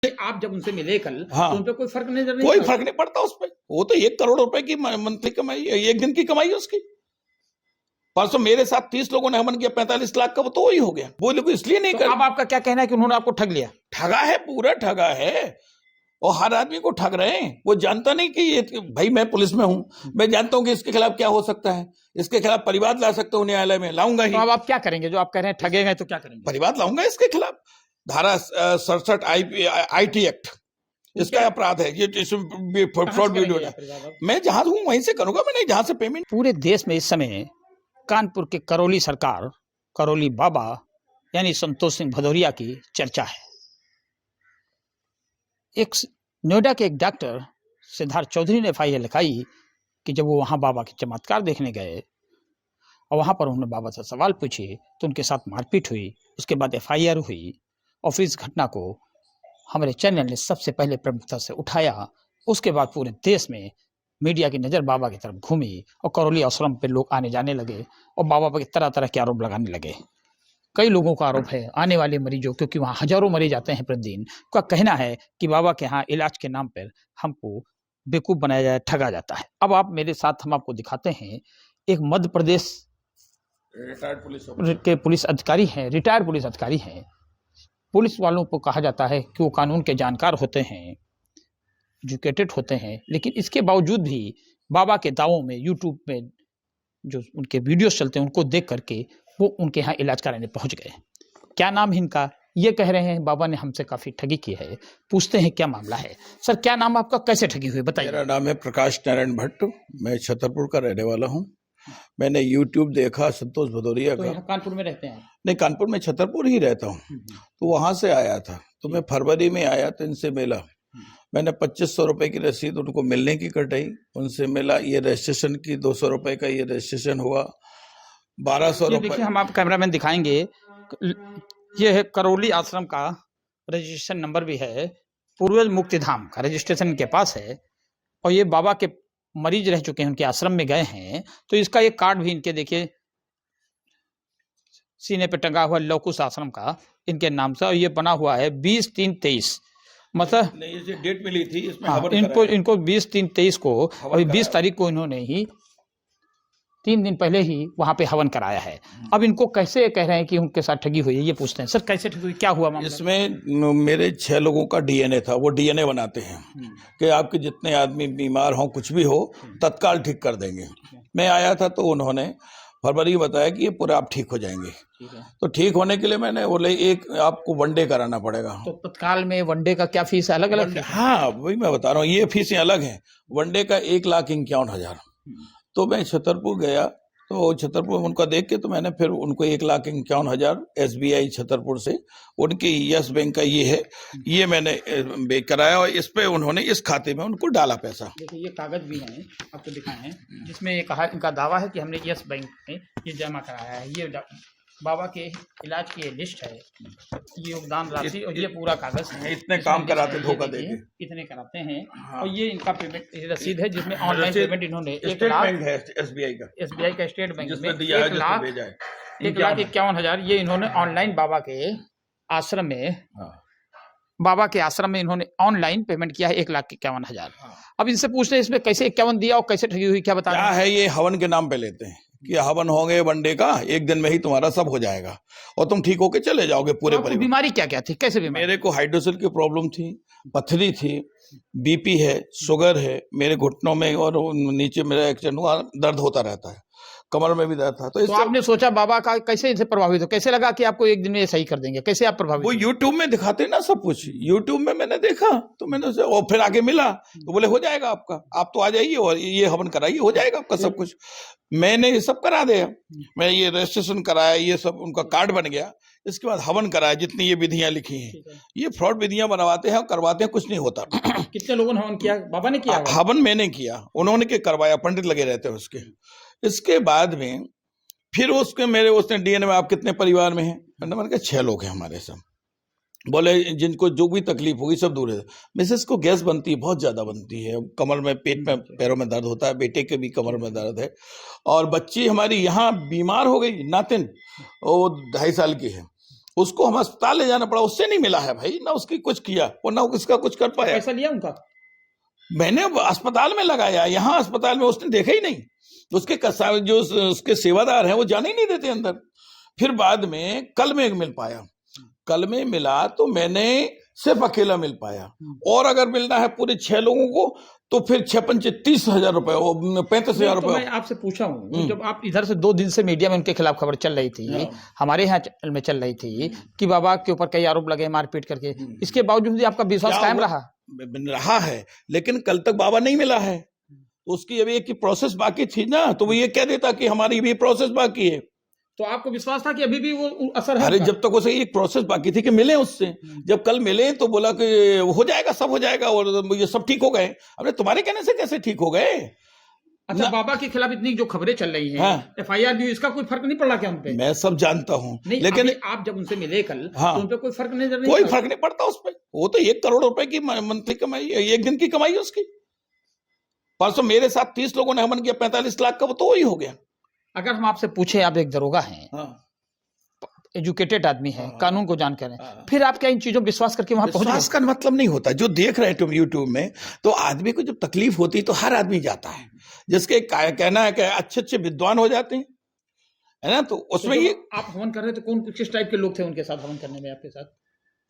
आप जब उनसे मिले कल, हाँ, तो उन पे कोई फर्क नजर नहीं कोई पड़ा? फर्क नहीं पड़ता उस पर। वो तो 1 करोड़ रुपए की मंथली कमाई है, एक दिन की कमाई है उसकी। परसों मेरे साथ 30 लोगों ने हमन किया, 45 लाख का, वो तो वही हो गया। वो लोग इसलिए नहीं तो कर। अब आपका क्या कहना है कि उन्होंने आपको ठग लिया? ठगा है, पूरा ठगा है, और हर आदमी को ठग रहे हैं। वो जानता नहीं कि ये, भाई मैं पुलिस में हूं, मैं जानता हूं कि इसके खिलाफ क्या हो सकता है, इसके खिलाफ परिवाद ला सकता हूं, न्यायालय में लाऊंगा ही। तो अब आप क्या करेंगे? जो आप कह रहे हैं ठगे गए, तो क्या करेंगे? परिवाद लाऊंगा इसके खिलाफ। धारा 67 IT एक्ट, इसका अपराध है ये, फ्रॉड वीडियो। मैं जहां हूं वहीं से करूंगा, मैं नहीं जहां से पेमेंट। पूरे देश में इस समय कानपुर के करौली सरकार, करौली बाबा यानी संतोष सिंह भदौरिया की चर्चा है। एक नोएडा के एक डॉक्टर सिद्धार्थ चौधरी ने FIR लिखाई कि जब वो वहाँ बाबा के चमत्कार देखने गए और वहाँ पर उन्होंने बाबा से सवाल पूछे तो उनके साथ मारपीट हुई। उसके बाद FIR हुई और फिर इस घटना को हमारे चैनल ने सबसे पहले प्रमुखता से उठाया। उसके बाद पूरे देश में मीडिया की नज़र बाबा की तरफ घूमी और करौली आश्रम पे लोग आने जाने लगे और बाबा पर तरह तरह के आरोप लगाने लगे। कई लोगों का आरोप है, आने वाले मरीजों, क्योंकि वहाँ हजारों मरीज आते हैं प्रतिदिन, का कहना है कि बाबा के यहाँ इलाज के नाम पर हमको बेवकूफ़ बनाया जाए, ठगा जाता है। अब आप मेरे साथ, हम आपको दिखाते हैं एक मध्य प्रदेश रिटायर्ड के पुलिस अधिकारी हैं, रिटायर्ड पुलिस अधिकारी हैं। पुलिस वालों को कहा जाता है कि वो कानून के जानकार होते हैं, एजुकेटेड होते हैं, लेकिन इसके बावजूद भी बाबा के दावों में यूट्यूब में जो उनके वीडियोस चलते हैं उनको देख करके वो उनके यहाँ इलाज कराने पहुंच गए। क्या नाम है इनका? ये कह रहे हैं बाबा ने हमसे काफ़ी ठगी की है। पूछते हैं क्या मामला है। सर क्या नाम आपका, कैसे ठगी हुई बताइए? मेरा नाम है प्रकाश नारायण भट्ट, मैं छतरपुर का रहने वाला हूँ। मैंने YouTube देखा संतोष भदौरिया तो का। यहाँ कानपुर में रहते हैं? नहीं, कानपुर में, छतरपुर ही रहता हूँ। तो वहां से आया था, तो मैं फरवरी में आया तो इनसे मिला। मैंने 2500 रुपए की रसीद उनको मिलने की कटाई, उनसे मिला। ये रजिस्ट्रेशन की 200 रुपए का ये रजिस्ट्रेशन हुआ, 1200 रुपए। देखिए, हम आप कैमरामैन दिखाएंगे, ये है करौली आश्रम का रजिस्ट्रेशन नंबर भी है, पूर्वज मुक्तिधाम का रजिस्ट्रेशन इनके पास है। और ये बाबा के मरीज रह चुके हैं, उनके आश्रम में गए हैं, तो इसका एक कार्ड भी इनके देखिए सीने पे टंगा हुआ, लौकुश आश्रम का इनके नाम से, और ये बना हुआ है 20/3/23, मतलब नहीं, ये डेट मिली थी इसमें। हाँ, इनको 20/3/23 को, और 20 तारीख को इन्होंने ही 3 दिन पहले ही वहां पे हवन कराया है। अब इनको कैसे कह रहे हैं कि उनके साथ ठगी हुई है, ये पूछते हैं। सर कैसे ठगी हुई, क्या हुआ मामला? इसमें मेरे 6 लोगों का DNA था, वो DNA बनाते हैं कि आपके जितने आदमी बीमार हों, कुछ भी हो, तत्काल ठीक कर देंगे। मैं आया था तो उन्होंने फरवरी में बताया कि ये पूरा आप ठीक हो जाएंगे। तो ठीक होने के लिए मैंने बोले एक आपको वनडे कराना पड़ेगा। तो तत्काल में वनडे का क्या फीस है? अलग अलग? हाँ, वही मैं बता रहा हूँ, ये फीसें अलग हैं। वनडे का 1,51,000। तो मैं छतरपुर गया, तो छतरपुर में उनका देख के तो मैंने फिर उनको 1,51,000 SBI छतरपुर से, उनकी यस बैंक का ये है, ये मैंने कराया और इस पे उन्होंने इस खाते में उनको डाला पैसा। देखिए, ये कागज भी हैं, आपको दिखाए हैं, जिसमें ये कहा, इनका दावा है कि हमने यस बैंक में ये जमा कराया है। ये बाबा के इलाज की लिस्ट है, ये योगदान राशि, और ये पूरा कागज है। इतने काम कराते धोखा देके, इतने कराते हैं। हाँ। और ये इनका पेमेंट रसीद है, जिसमें ऑनलाइन पेमेंट इन्होंने स्टेट बैंक है SBI का स्टेट बैंक में दिया है, 1,51,000 ये इन्होंने ऑनलाइन बाबा के आश्रम में, बाबा के आश्रम में इन्होंने ऑनलाइन पेमेंट किया है 1,51,000। अब इनसे पूछते हैं इसमें कैसे 51 दिया और कैसे ठगी हुई, क्या बता? क्या है, ये हवन के नाम पे लेते हैं कि हवन होंगे वनडे का, एक दिन में ही तुम्हारा सब हो जाएगा और तुम ठीक होके चले जाओगे पूरे परिवार। बीमारी क्या क्या थी, कैसे बीमारी? मेरे को हाइड्रोसिल की प्रॉब्लम थी, पथरी थी, BP है, शुगर है, मेरे घुटनों में और नीचे मेरा एक्सीडेंट हुआ, दर्द होता रहता है, कमर में भी दर्द था। तो आपने सोचा बाबा का कैसे इनसे प्रभावित हो, कैसे लगा कि आपको एक दिन में ये सही कर देंगे, कैसे आप प्रभावित? वो YouTube में दिखाते ना सब कुछ, YouTube में मैंने देखा तो मैंने और फिर आगे मिला तो बोले हो जाएगा आपका, आप तो आ जाइए और ये हवन कराइए, हो जाएगा आपका सब कुछ। मैंने ये सब करा दिया, मैं ये रजिस्ट्रेशन कराया, ये सब उनका कार्ड बन गया। इसके बाद हवन कराया, जितनी ये विधियां लिखी हैं, ये फ्रॉड विधियां बनवाते हैं और करवाते हैं, कुछ नहीं होता। कितने लोगों ने हवन किया? बाबा ने किया हवन? मैंने किया, उन्होंने क्या करवाया, पंडित लगे रहते हैं उसके। इसके बाद में फिर उसके मेरे उसने DNA में आप कितने परिवार में हैं? मैंने कहा 6 लोग हैं हमारे सब। बोले जिनको जो भी तकलीफ होगी सब दूर है। मिसेस को गैस बनती है, बहुत ज्यादा बनती है, कमर में, पेट में, पैरों में दर्द होता है, बेटे के भी कमर में दर्द है, और बच्ची हमारी यहाँ बीमार हो गई, नातिन, वो 2.5 साल की है, उसको हम अस्पताल ले जाना पड़ा, उससे नहीं मिला है भाई, ना उसकी कुछ किया और ना उसका कुछ कर पाया। पैसा लिया उनका? मैंने अस्पताल में लगाया, यहाँ अस्पताल में उसने देखा ही नहीं। उसके जो उसके सेवादार हैं वो जाने ही नहीं देते अंदर। फिर बाद में कल में मिल पाया, कल में मिला तो मैंने सिर्फ अकेला मिल पाया, और अगर मिलना है पूरे 6 लोगों को तो फिर 30,000 रुपए, 35,000 तो रुपए। मैं आपसे पूछा हूँ, जब आप इधर से 2 दिन से मीडिया में उनके खिलाफ खबर चल रही थी, हमारे यहाँ चैनल में चल रही थी कि बाबा के ऊपर कई आरोप लगे मारपीट करके, इसके बावजूद भी आपका विश्वास कायम रहा है, लेकिन कल तक बाबा नहीं मिला है, तो उसकी अभी एक प्रोसेस बाकी थी ना, तो वो ये कह देता कि हमारी भी प्रोसेस बाकी है। तो आपको विश्वास था कि अभी भी वो असर है? अरे जब तक उसे एक प्रोसेस बाकी थी कि मिले उससे, जब कल मिले तो बोला कि हो जाएगा, सब हो जाएगा और ये सब ठीक हो गए। अरे तुम्हारे कहने से कैसे ठीक हो गए? अच्छा, बाबा के खिलाफ इतनी जो खबरें चल रही हैं, हाँ। FIR भी, इसका कोई फर्क नहीं पड़ा क्या उनपे? मैं सब जानता हूँ, लेकिन आप जब उनसे मिले कल, हाँ, तो उनपे कोई फर्क नहीं, कोई फर्क नहीं पड़ता उस पर। वो तो 1 करोड़ रुपए की मंथली कमाई, एक दिन की कमाई उसकी। परसों मेरे साथ 30 लोगों ने हमन किया, 45 लाख का, वो तो वही हो गया। अगर हम आपसे पूछे, आप एक दरोगा हैं, एजुकेटेड आदमी है, कानून को जानकर है, फिर आप क्या इन चीजों पर विश्वास करके वहां पहुंच गए? विश्वास का मतलब नहीं होता। जो देख रहे हैं तुम यूट्यूब में, तो आदमी को जब तकलीफ होती है तो हर आदमी जाता है, जिसके कहना है कि अच्छे विद्वान हो जाते हैं, है ना। तो उसमें तो ये आप हवन कर रहे थे, कौन किस टाइप के लोग थे उनके साथ हवन करने में आपके साथ?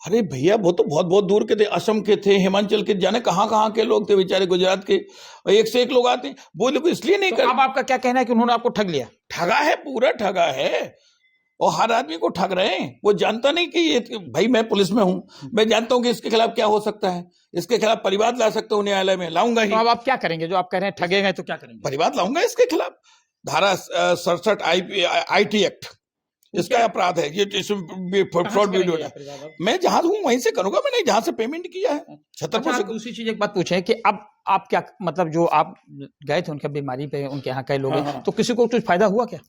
अरे भैया वो तो बहुत बहुत दूर के थे, असम के थे, हिमाचल के, जाने कहाँ के लोग थे बेचारे, गुजरात के, और एक से एक लोग आते हैं। वो लोग इसलिए नहीं कर। अब आपका क्या कहना है कि उन्होंने आपको ठग लिया? ठगा है, पूरा ठगा है, और हर आदमी को ठग रहे हैं। वो जानता नहीं कि ये, भाई मैं पुलिस में हूं, मैं जानता हूं कि इसके खिलाफ क्या हो सकता है, इसके खिलाफ परिवाद ला सकता हूं, न्यायालय में लाऊंगा ही। तो अब आप क्या करेंगे? जो आप कह रहे हैं ठगे गए, तो क्या करेंगे? परिवाद लाऊंगा इसके खिलाफ, धारा 67 IT एक्ट, इसका अपराध है ये, फ्रॉड वीडियो है। मैं जहां हूं वहीं से करूंगा, मैंने जहां से पेमेंट किया है, छतरपुर से। दूसरी चीज एक बात पूछे कि अब आप क्या, मतलब जो आप गए थे उनके बीमारी पे, उनके यहाँ कई लोग हैं, तो किसी को कुछ फायदा हुआ क्या?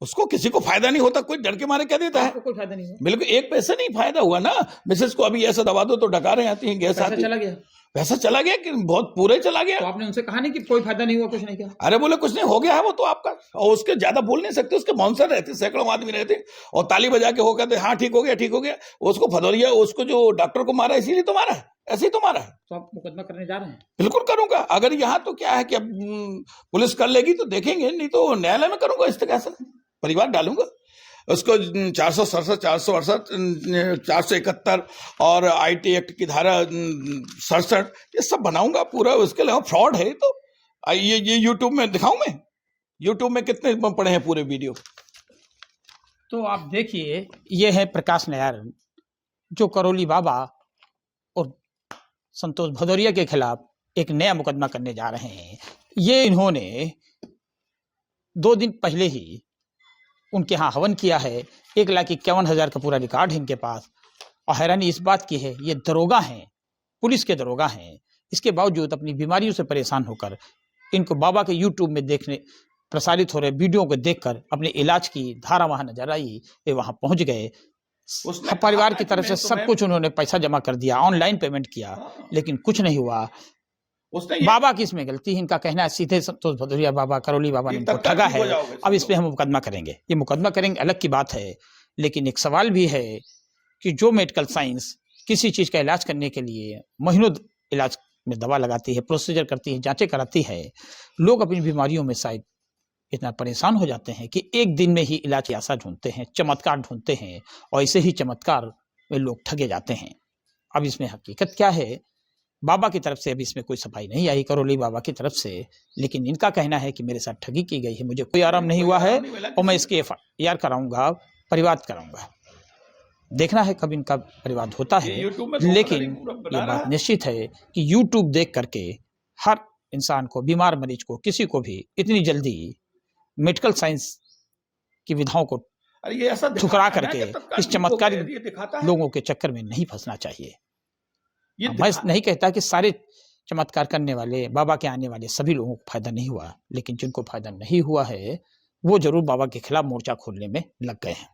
उसको किसी को फायदा नहीं होता, कोई डर के मारे कह देता है। कोई फायदा नहीं हुआ? बिल्कुल, 1 पैसा नहीं फायदा हुआ ना। मिसेस को अभी ऐसा दबा दो तो डकारें आती हैं, गैस आती है। चला गया, पैसा चला गया कि बहुत पूरे चला गया। तो आपने उनसे कहा नहीं कि कोई फायदा नहीं हुआ, कुछ नहीं किया? अरे बोले कुछ नहीं हो गया है वो तो आपका, और उसके ज्यादा बोल नहीं सकते, उसके बाउंसर रहते, सैकड़ों आदमी रहते, और ताली बजा के हो कहते हाँ ठीक हो गया, ठीक हो गया। उसको भदौरिया, उसको जो डॉक्टर को मारा इसीलिए तो मारा है, ऐसे ही तो मारा है। तो आप मुकदमा करने जा रहे हैं? बिल्कुल करूंगा। अगर यहाँ तो क्या है कि अब पुलिस कर लेगी तो देखेंगे, नहीं तो न्यायालय में करूंगा इस्तेगासा, परिवार डालूंगा उसको। 467, 468, 471 और IT एक्ट की धारा 67, ये सब बनाऊंगा पूरा। उसके अलावा फ्रॉड है तो ये यूट्यूब में दिखाऊं मैं? यूट्यूब में कितने पड़े हैं पूरे वीडियो? तो आप देखिए, ये है प्रकाश नयार, जो करौली बाबा और संतोष भदौरिया के खिलाफ एक नया मुकदमा करने जा रहे हैं। ये इन्होंने 2 दिन पहले ही उनके यहाँ हवन किया है। 1,51,000 का पूरा रिकॉर्ड है इनके पास। और हैरानी इस बात की है, ये दरोगा हैं, पुलिस के दरोगा हैं, इसके बावजूद अपनी बीमारियों से परेशान होकर इनको बाबा के यूट्यूब में देखने, प्रसारित हो रहे वीडियो को देखकर अपने इलाज की धारा वहां नजर आई, ये वहां पहुंच गए। परिवार की तरफ से सब कुछ उन्होंने पैसा जमा कर दिया, ऑनलाइन पेमेंट किया, लेकिन कुछ नहीं हुआ। बाबा की इसमें गलती है, इनका कहना है सीधे संतोष भदौरिया बाबा, करौली बाबा ने इनको ठगा है। अब इस पे हम मुकदमा करेंगे, ये मुकदमा करेंगे अलग की बात है, लेकिन एक सवाल भी है कि जो मेडिकल साइंस किसी चीज का इलाज करने के लिए महीनों इलाज में दवा लगाती है, प्रोसीजर करती है, जांचें कराती है, लोग अपनी बीमारियों में शायद इतना परेशान हो जाते हैं कि एक दिन में ही इलाज की आशा ढूंढते हैं, चमत्कार ढूंढते हैं, और ऐसे ही चमत्कार में लोग ठगे जाते हैं। अब इसमें हकीकत क्या है? बाबा की तरफ से अभी इसमें कोई सफाई नहीं आई, करौली बाबा की तरफ से, लेकिन इनका कहना है कि मेरे साथ ठगी की गई है, मुझे कोई आराम नहीं हुआ है और मैं इसकी FIR कराऊंगा, परिवाद कराऊंगा। देखना है कब इनका परिवाद होता है, लेकिन ये बात निश्चित है कि यूट्यूब देख करके हर इंसान को, बीमार मरीज को, किसी को भी इतनी जल्दी मेडिकल साइंस की विधाओं को ठुकरा करके इस चमत्कारी लोगों के चक्कर में नहीं फंसना चाहिए। मैं नहीं कहता कि सारे चमत्कार करने वाले, बाबा के आने वाले सभी लोगों को फायदा नहीं हुआ, लेकिन जिनको फायदा नहीं हुआ है वो जरूर बाबा के खिलाफ मोर्चा खोलने में लग गए हैं।